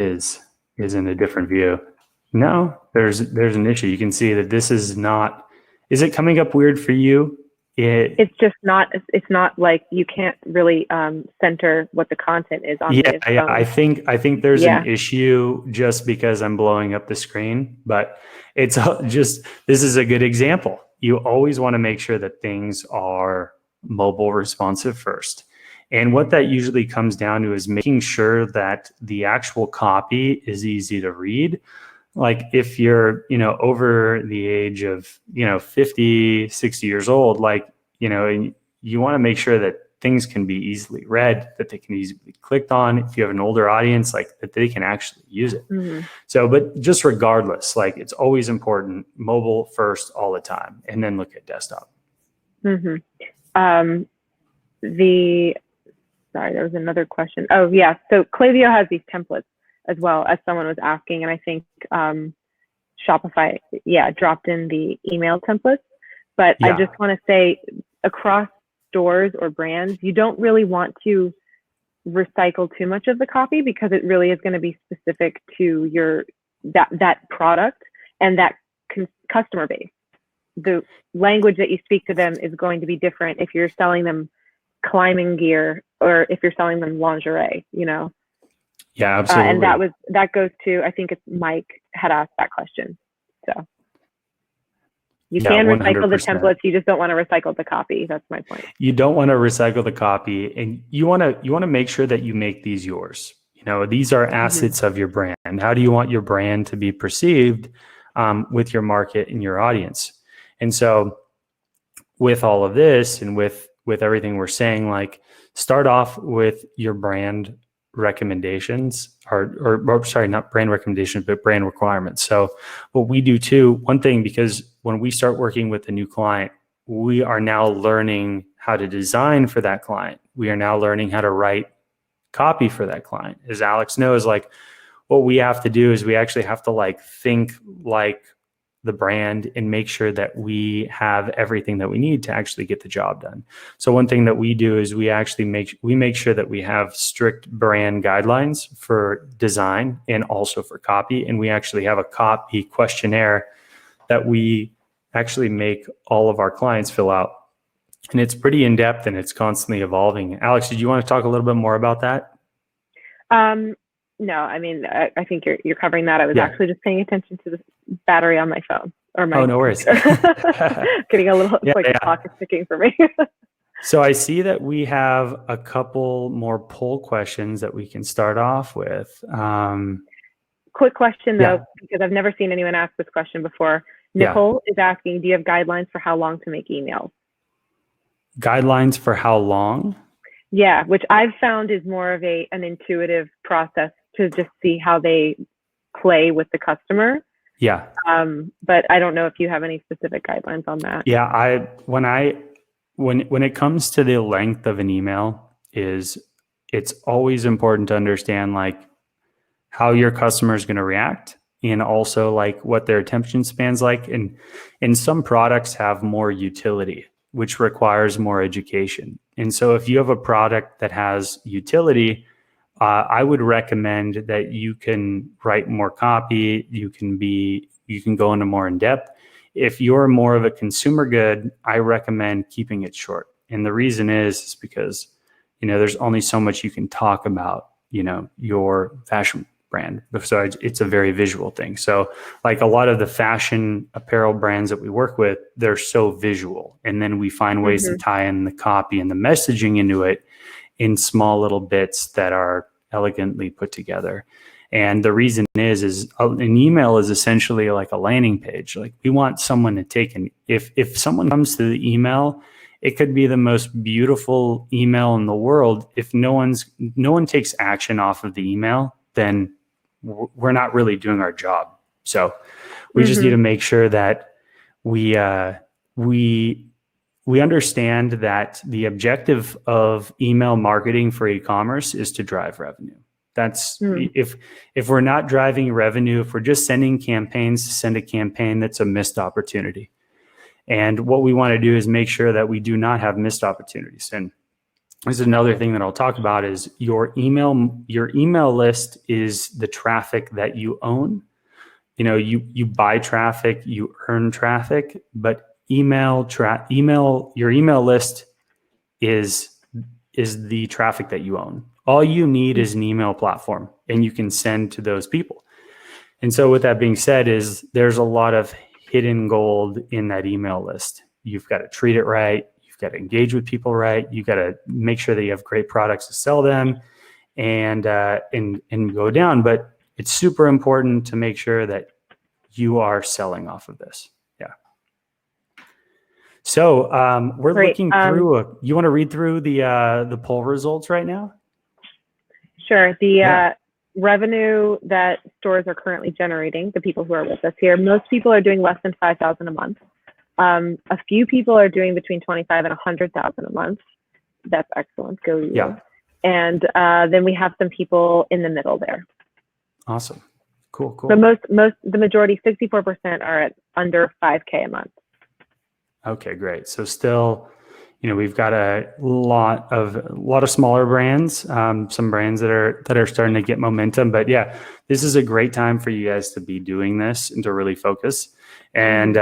in a different view. No, there's an issue. You can see that this is it coming up weird for you? It's just not, it's not like you can't really center what the content is on this phone. I think there's an issue just because I'm blowing up the screen, but it's just, this is a good example. You always want to make sure that things are mobile responsive first. And what that usually comes down to is making sure that the actual copy is easy to read. Like if you're, over the age of, 50, 60 years old, you want to make sure that things can be easily read, that they can easily be clicked on. If you have an older audience, that they can actually use it. So, but just regardless, it's always important, mobile first all the time, and then look at desktop. Sorry, there was another question. Oh yeah, so Klaviyo has these templates as well, as someone was asking, and I think Shopify, dropped in the email templates. But I just want to say, across stores or brands, you don't really want to recycle too much of the copy, because it really is going to be specific to that product and that customer base. The language that you speak to them is going to be different if you're selling them climbing gear or if you're selling them lingerie, Yeah, absolutely. And that goes to, I think it's Mike had asked that question. So you can recycle the 100%. templates, you just don't want to recycle the copy. That's my point. You don't want to recycle the copy, and you want to make sure that you make these yours. These are assets of your brand. How do you want your brand to be perceived with your market and your audience? And so with all of this and with everything we're saying, start off with your brand recommendations or sorry, not brand recommendations, but brand requirements. So what we do too, one thing, because when we start working with a new client, we are now learning how to design for that client. We are now learning how to write copy for that client. As Alex knows, what we have to do is we actually have to think like the brand and make sure that we have everything that we need to actually get the job done. So one thing that we do is we actually make sure that we have strict brand guidelines for design and also for copy. And we actually have a copy questionnaire that we actually make all of our clients fill out. And it's pretty in-depth and it's constantly evolving. Alex, did you want to talk a little bit more about that? No, I mean, I think you're covering that. I was actually just paying attention to the battery on my phone or my. Oh, no worries. Getting a little, it's the clock is ticking for me. So I see that we have a couple more poll questions that we can start off with. Quick question though, because I've never seen anyone ask this question before. Nicole is asking, do you have guidelines for how long to make emails? Guidelines for how long? Yeah, which I've found is more of an intuitive process to just see how they play with the customer. Yeah. But I don't know if you have any specific guidelines on that. Yeah, when it comes to the length of an email, it's always important to understand like how your customer is going to react and also like what their attention span's like. And some products have more utility, which requires more education. And so if you have a product that has utility, I would recommend that you can write more copy. You can go into more in depth. If you're more of a consumer good, I recommend keeping it short. And the reason is because, there's only so much you can talk about, your fashion brand. So it's a very visual thing. So like a lot of the fashion apparel brands that we work with, they're so visual. And then we find ways to tie in the copy and the messaging into it in small little bits that are elegantly put together. And the reason is an email is essentially like a landing page. Like we want someone to take if someone comes to the email, it could be the most beautiful email in the world. If no one takes action off of the email, then we're not really doing our job. So we just need to make sure that we understand that the objective of email marketing for e-commerce is to drive revenue. That's if we're not driving revenue, if we're just sending campaigns to send a campaign, that's a missed opportunity. And what we want to do is make sure that we do not have missed opportunities. And this is another thing that I'll talk about is your email list is the traffic that you own. You buy traffic, you earn traffic, but your email list is the traffic that you own. All you need is an email platform and you can send to those people. And so with that being said is there's a lot of hidden gold in that email list. You've got to treat it right. You've got to engage with people right. You've got to make sure that you have great products to sell them and go down. But it's super important to make sure that you are selling off of this. Yeah. So we're looking through. You want to read through the poll results right now? Sure. The revenue that stores are currently generating, the people who are with us here, most people are doing less than $5,000 a month. A few people are doing between $25,000 and $100,000 a month. That's excellent. Go you. Yeah. And then we have some people in the middle there. Awesome. Cool. So the majority, 64% are at under 5K a month. Okay, great. So still, we've got a lot of smaller brands, some brands that are starting to get momentum. But yeah, this is a great time for you guys to be doing this and to really focus. And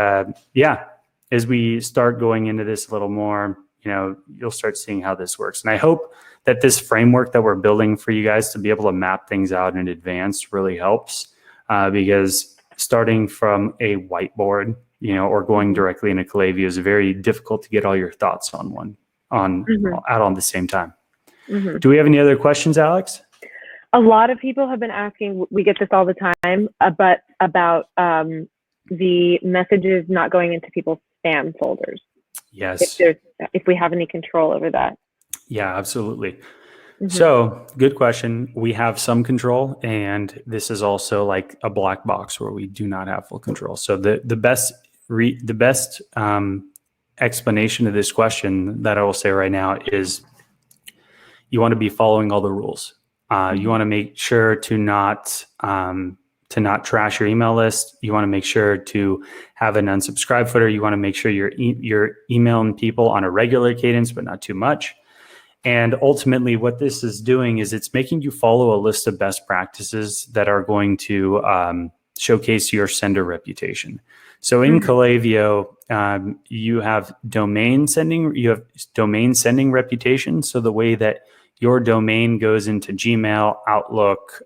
as we start going into this a little more, you'll start seeing how this works. And I hope that this framework that we're building for you guys to be able to map things out in advance really helps, because starting from a whiteboard, or going directly into Klaviyo is very difficult to get all your thoughts out on the same time. Do we have any other questions, Alex? A lot of people have been asking, we get this all the time, but about the messages not going into people's spam folders. Yes. If we have any control over that. Yeah, absolutely. So good question. We have some control, and this is also like a black box where we do not have full control. So the best explanation of this question that I will say right now is you want to be following all the rules. You want to make sure to not not trash your email list. You want to make sure to have an unsubscribe footer. You want to make sure you're emailing people on a regular cadence, but not too much. And ultimately, what this is doing is it's making you follow a list of best practices that are going to showcase your sender reputation. So in Klaviyo, you have domain sending reputation. So the way that your domain goes into Gmail, Outlook,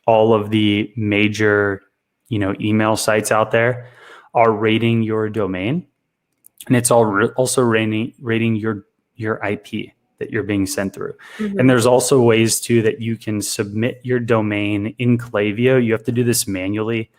all of the major, email sites out there are rating your domain, and it's also rating your IP that you're being sent through. And there's also ways too that you can submit your domain in Klaviyo. You have to do this manually,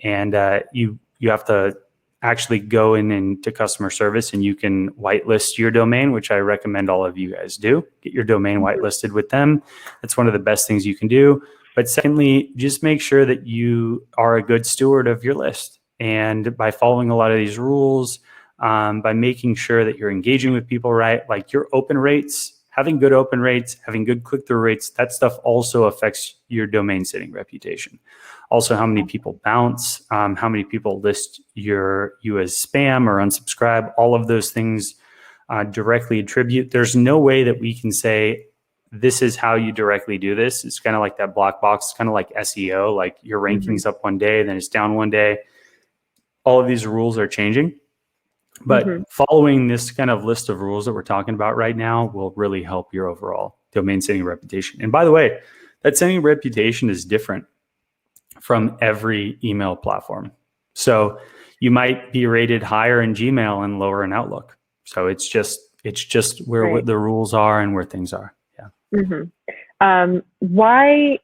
and you have to actually go into customer service, and you can whitelist your domain, which I recommend all of you guys do. Get your domain whitelisted with them. That's one of the best things you can do. But secondly, just make sure that you are a good steward of your list. And by following a lot of these rules, by making sure that you're engaging with people right, like your open rates, having good open rates, having good click-through rates, that stuff also affects your domain sitting reputation. Also, how many people bounce, how many people list you as spam or unsubscribe, all of those things directly attribute. There's no way that we can say, this is how you directly do this. It's kind of like that black box. It's kind of like SEO, like your ranking's up one day, then it's down one day. All of these rules are changing. But following this kind of list of rules that we're talking about right now will really help your overall domain sitting reputation. And by the way, that sitting reputation is different from every email platform. So you might be rated higher in Gmail and lower in Outlook. So it's just where the rules are and where things are. Yeah. Why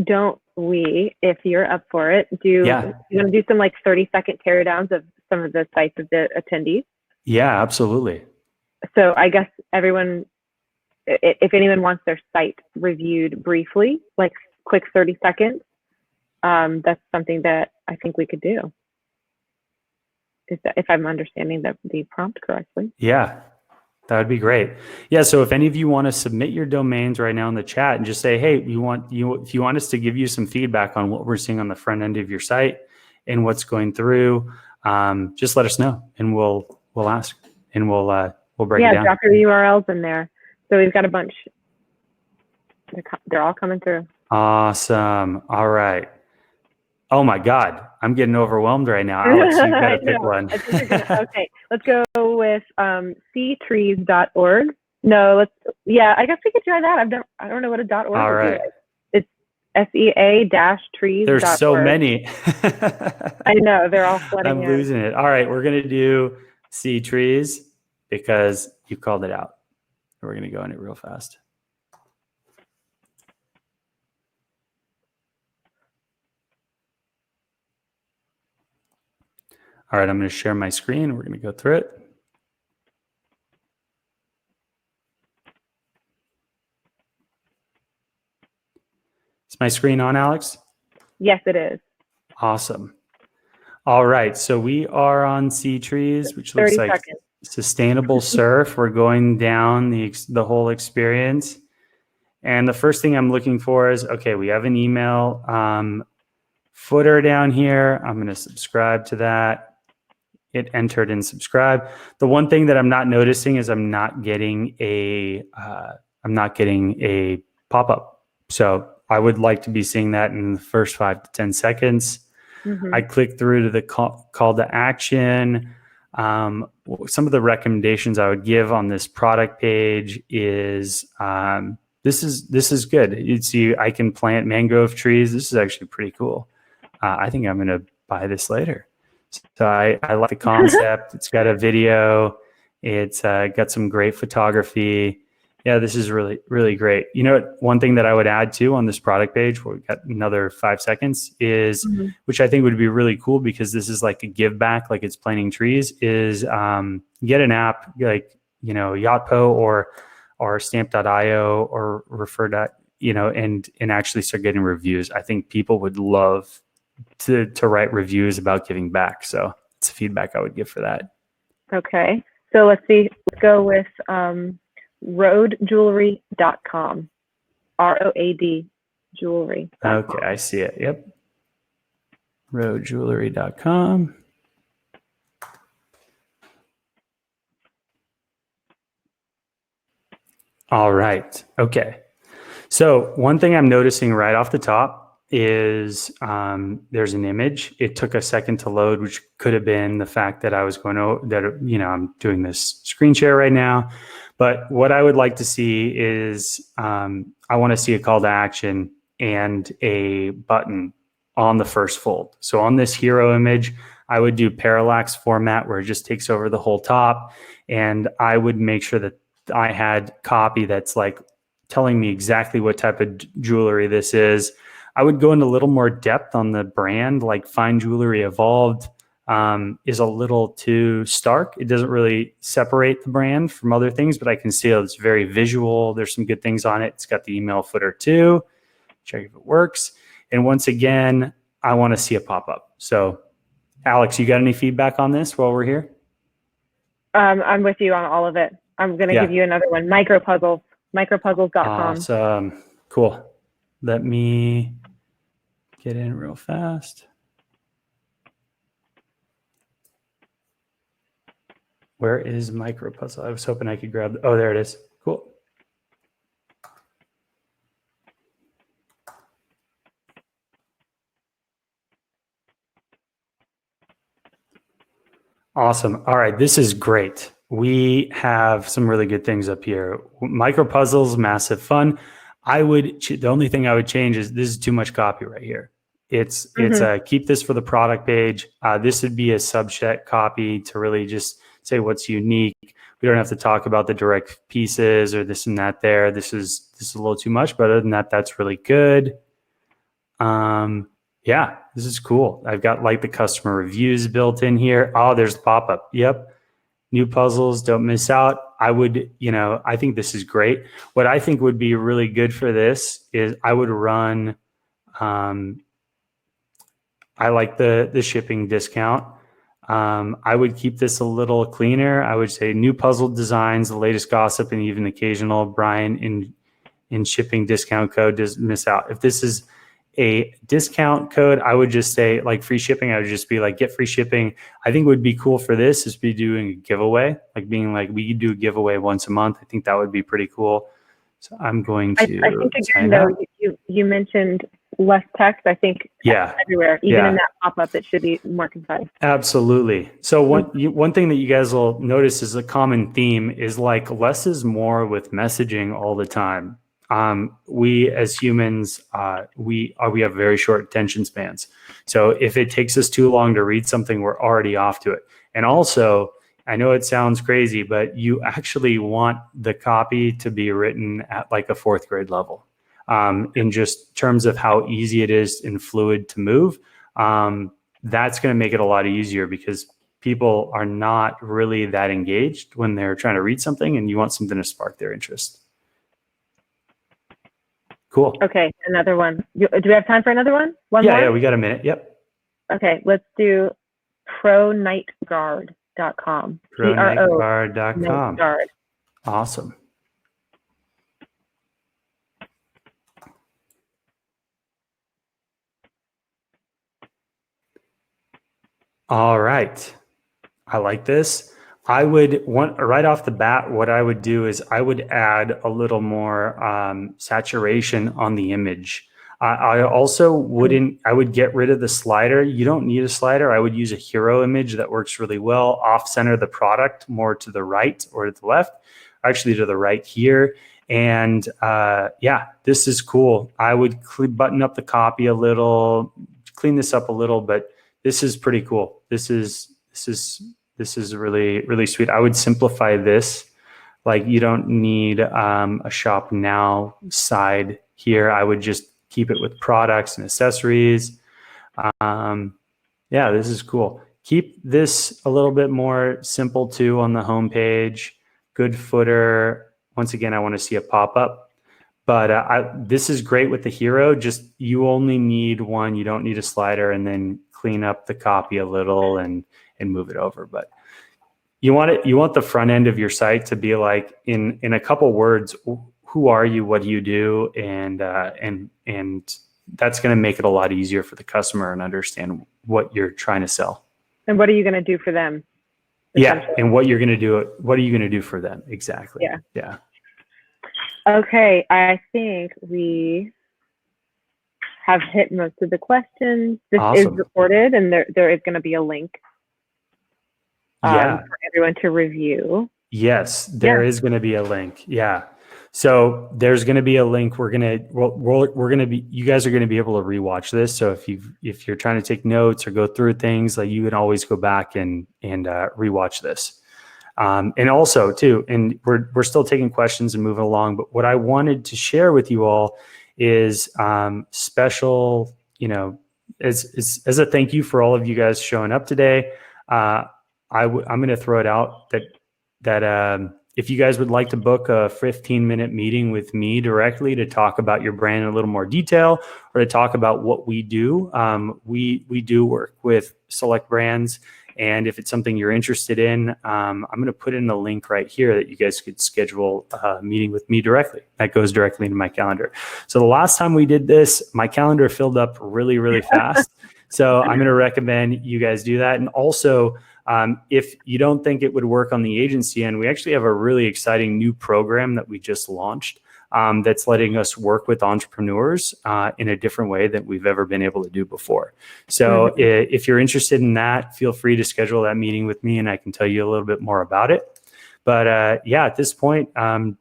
don't we, if you're up for it, you want to do some like 30-second teardowns of some of the sites of the attendees? Yeah, absolutely. So I guess if anyone wants their site reviewed briefly, like quick 30 seconds, that's something that I think we could do. If I'm understanding the prompt correctly. Yeah, that would be great. Yeah, so if any of you want to submit your domains right now in the chat and just say, hey, if you want us to give you some feedback on what we're seeing on the front end of your site and what's going through, just let us know, and we'll ask, and we'll break it down. Yeah, drop your URLs in there. So we've got a bunch. They're all coming through. Awesome. All right. Oh my God, I'm getting overwhelmed right now. Alex, you've got to pick one. Okay, let's go with ctrees.org. No, I guess we could try that. I don't know what a .org All right. It's SEA-trees.org. There's so many. I know, they're all flooding I'm losing it. All right, we're going to do C trees because you called it out. We're going to go in it real fast. All right, I'm going to share my screen. We're going to go through it. Is my screen on, Alex? Yes, it is. Awesome. All right, so we are on C trees, which looks like seconds. Sustainable surf. We're going down the whole experience. And the first thing I'm looking for is, okay, we have an email footer down here. I'm going to subscribe to that. It entered and subscribe. The one thing that I'm not noticing is I'm not getting a pop-up. So I would like to be seeing that in the first 5 to 10 seconds. I click through to the call to action. Some of the recommendations I would give on this product page is this is good. You see, I can plant mangrove trees. This is actually pretty cool. I think I'm going to buy this later. So I like the concept. It's got a video. It's got some great photography. Yeah, this is really, really great. You know, one thing that I would add too on this product page, where we've got another 5 seconds, is which I think would be really cool because this is like a give back, like it's planting trees, is get an app like, Yotpo or Stamp.io or Refer. And actually start getting reviews. I think people would love to write reviews about giving back. So it's feedback I would give for that. Okay. So let's go with roadjewelry.com. ROAD Jewelry. Okay, I see it. Yep. Rojewelry.com. All right. Okay. So one thing I'm noticing right off the top is there's an image. It took a second to load, which could have been the fact that I was going to, that, you know, I'm doing this screen share right now. But what I would like to see is I want to see a call to action and a button on the first fold. So on this hero image, I would do parallax format where it just takes over the whole top. And I would make sure that I had copy that's like telling me exactly what type of jewelry this is. I would go into a little more depth on the brand, like Fine Jewelry Evolved is a little too stark. It doesn't really separate the brand from other things, but I can see it's very visual. There's some good things on it. It's got the email footer too. Check if it works. And once again, I want to see a pop-up. So Alex, you got any feedback on this while we're here? I'm with you on all of it. I'm going to give you another one. Micropuzzles. Micropuzzles.com. Awesome. Cool. Let me get in real fast. Where is Micropuzzle? I was hoping I could grab. Oh, there it is. Cool. Awesome. All right. This is great. We have some really good things up here. Micropuzzles, massive fun. The only thing I would change is this is too much copy right here. It's keep this for the product page. This would be a subset copy to really just say what's unique. We don't have to talk about the direct pieces or this and that there. This is a little too much, but other than that, that's really good. Yeah, this is cool. I've got like the customer reviews built in here. Oh, there's the pop-up. Yep. New puzzles, don't miss out. I think this is great. What I think would be really good for this is I would run, I like the shipping discount. I would keep this a little cleaner. I would say new puzzle designs, the latest gossip, and even occasional Brian in shipping discount code does miss out. If this is a discount code, I would just say like free shipping. I would just be like, get free shipping. I think would be cool for this is be doing a giveaway, like being like, we could do a giveaway once a month. I think that would be pretty cool. So I'm going to. I think again, though, you mentioned less text. I think everywhere, even in that pop-up, it should be more concise. Absolutely. So one thing that you guys will notice is a common theme is like less is more with messaging all the time. We as humans, we have very short attention spans. So if it takes us too long to read something, we're already off to it. And also, I know it sounds crazy, but you actually want the copy to be written at like a fourth grade level, in just terms of how easy it is and fluid to move. That's going to make it a lot easier because people are not really that engaged when they're trying to read something, and you want something to spark their interest. Cool. Okay, another one. Do we have time for another one? One more? Yeah, we got a minute. Yep. Okay, let's do ProNightGuard.com. ProNightGuard.com. Awesome. All right. I like this. I would want right off the bat, what I would do is I would add a little more saturation on the image. I also I would get rid of the slider. You don't need a slider. I would use a hero image that works really well. Off center the product more to the right or to the left, actually to the right here. And this is cool. I would button up the copy a little, clean this up a little, but this is pretty cool. This is really, really sweet. I would simplify this. Like you don't need a shop now side here. I would just keep it with products and accessories. This is cool. Keep this a little bit more simple too on the homepage. Good footer. Once again, I want to see a pop-up. But this is great with the hero. Just you only need one. You don't need a slider, and then clean up the copy a little and move it over. But you want the front end of your site to be like in a couple words, who are you, what do you do, and that's going to make it a lot easier for the customer and understand what you're trying to sell. And what are you going to do for them? Yeah, and what you're going to do. What are you going to do for them? Exactly. Yeah. Okay, I think we have hit most of the questions. This Awesome. is recorded, and there is going to be a link for everyone to review. Yes, there is going to be a link. Yeah. So there's going to be a link. We're going to be, you guys are going to be able to rewatch this. So if you're trying to take notes or go through things, like, you can always go back and rewatch this. And also too, and we're still taking questions and moving along, but what I wanted to share with you all is special, as a thank you for all of you guys showing up today. I'm going to throw it out that if you guys would like to book a 15-minute meeting with me directly to talk about your brand in a little more detail, or to talk about what we do, we do work with select brands. And if it's something you're interested in, I'm going to put in a link right here that you guys could schedule a meeting with me directly. That goes directly into my calendar. So the last time we did this, my calendar filled up really, really fast. So I'm going to recommend you guys do that. And also, if you don't think it would work on the agency end, we actually have a really exciting new program that we just launched that's letting us work with entrepreneurs in a different way than we've ever been able to do before. So if you're interested in that, feel free to schedule that meeting with me, and I can tell you a little bit more about it. But at this point,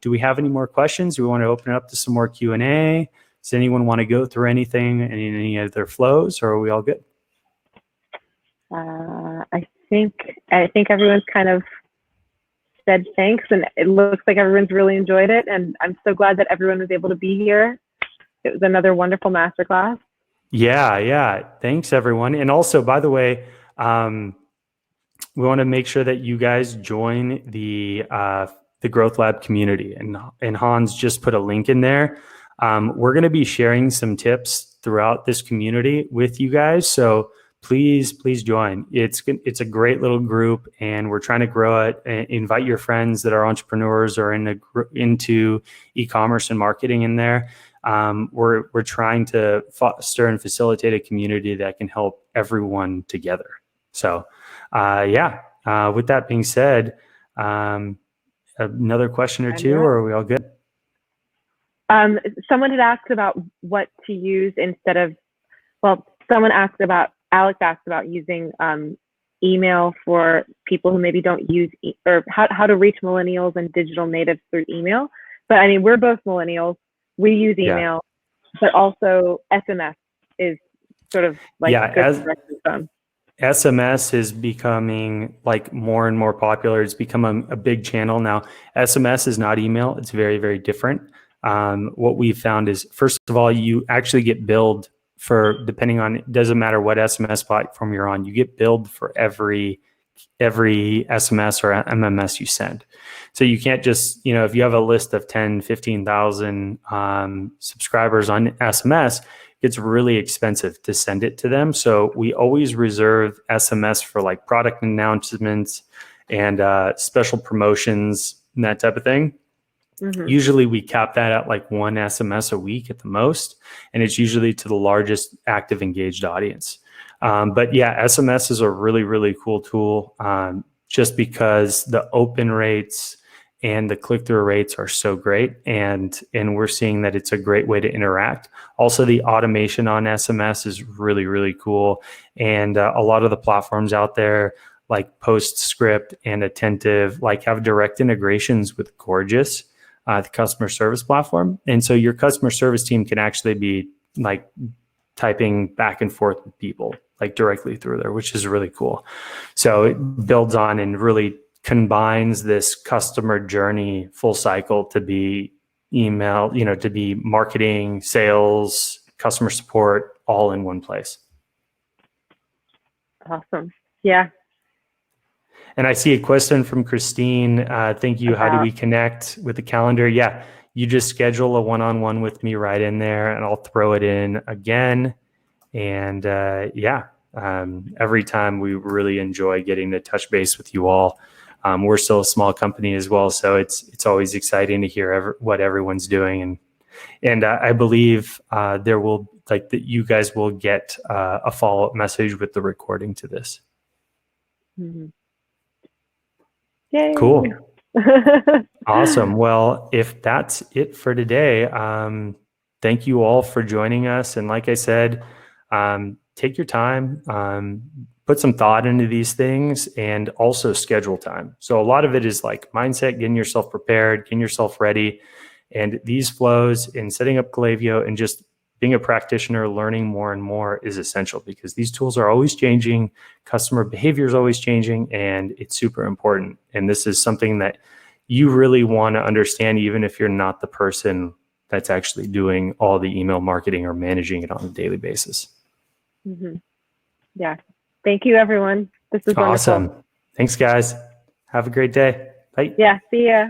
do we have any more questions? Do we want to open it up to some more Q&A? Does anyone want to go through anything, any other flows, or are we all good? I think everyone's kind of said thanks, and it looks like everyone's really enjoyed it. And I'm so glad that everyone was able to be here. It was another wonderful masterclass. Yeah. Thanks, everyone. And also, by the way, we want to make sure that you guys join the Growth Lab community. And Hans just put a link in there. We're going to be sharing some tips throughout this community with you guys. So please join. It's a great little group, and we're trying to grow it. Invite your friends that are entrepreneurs or into e-commerce and marketing in there. We're trying to foster and facilitate a community that can help everyone together. So, with that being said, another question or two, or are we all good? Someone had asked about what to use instead of, Alex asked about using email for people who maybe don't use, or how to reach millennials and digital natives through email. But I mean, we're both millennials. We use email, but also SMS is sort of like SMS is becoming like more and more popular. It's become a big channel now. SMS is not email. It's very, very different. What we've found is, first of all, you actually get billed for, depending on, it doesn't matter what SMS platform you're on, you get billed for every SMS or MMS you send. So you can't just, if you have a list of 10, 15,000 subscribers on SMS, it's really expensive to send it to them. So we always reserve SMS for like product announcements and special promotions and that type of thing. Mm-hmm. Usually we cap that at like 1 SMS a week at the most, and it's usually to the largest active engaged audience. But SMS is a really, really cool tool, just because the open rates and the click-through rates are so great, and we're seeing that it's a great way to interact. Also, the automation on SMS is really, really cool, and a lot of the platforms out there like PostScript and Attentive have direct integrations with Gorgeous, the customer service platform. And so your customer service team can actually be like typing back and forth with people like directly through there, which is really cool. So it builds on and really combines this customer journey full cycle to be email, to be marketing, sales, customer support, all in one place. Awesome. Yeah. And I see a question from Christine. Thank you. How do we connect with the calendar? Yeah, you just schedule a one-on-one with me right in there, and I'll throw it in again. And every time we really enjoy getting to touch base with you all. We're still a small company as well, so it's always exciting to hear what everyone's doing, and I believe there will that you guys will get a follow-up message with the recording to this. Mm-hmm. Yay! Cool. Awesome. Well, if that's it for today, thank you all for joining us. And like I said, take your time, put some thought into these things, and also schedule time. So a lot of it is like mindset, getting yourself prepared, getting yourself ready. And these flows in setting up Klaviyo and just being a practitioner, learning more and more is essential because these tools are always changing, customer behavior is always changing, and it's super important. And this is something that you really want to understand, even if you're not the person that's actually doing all the email marketing or managing it on a daily basis. Mm-hmm. Yeah. Thank you, everyone. This is awesome. Wonderful. Thanks, guys. Have a great day. Bye. Yeah. See ya.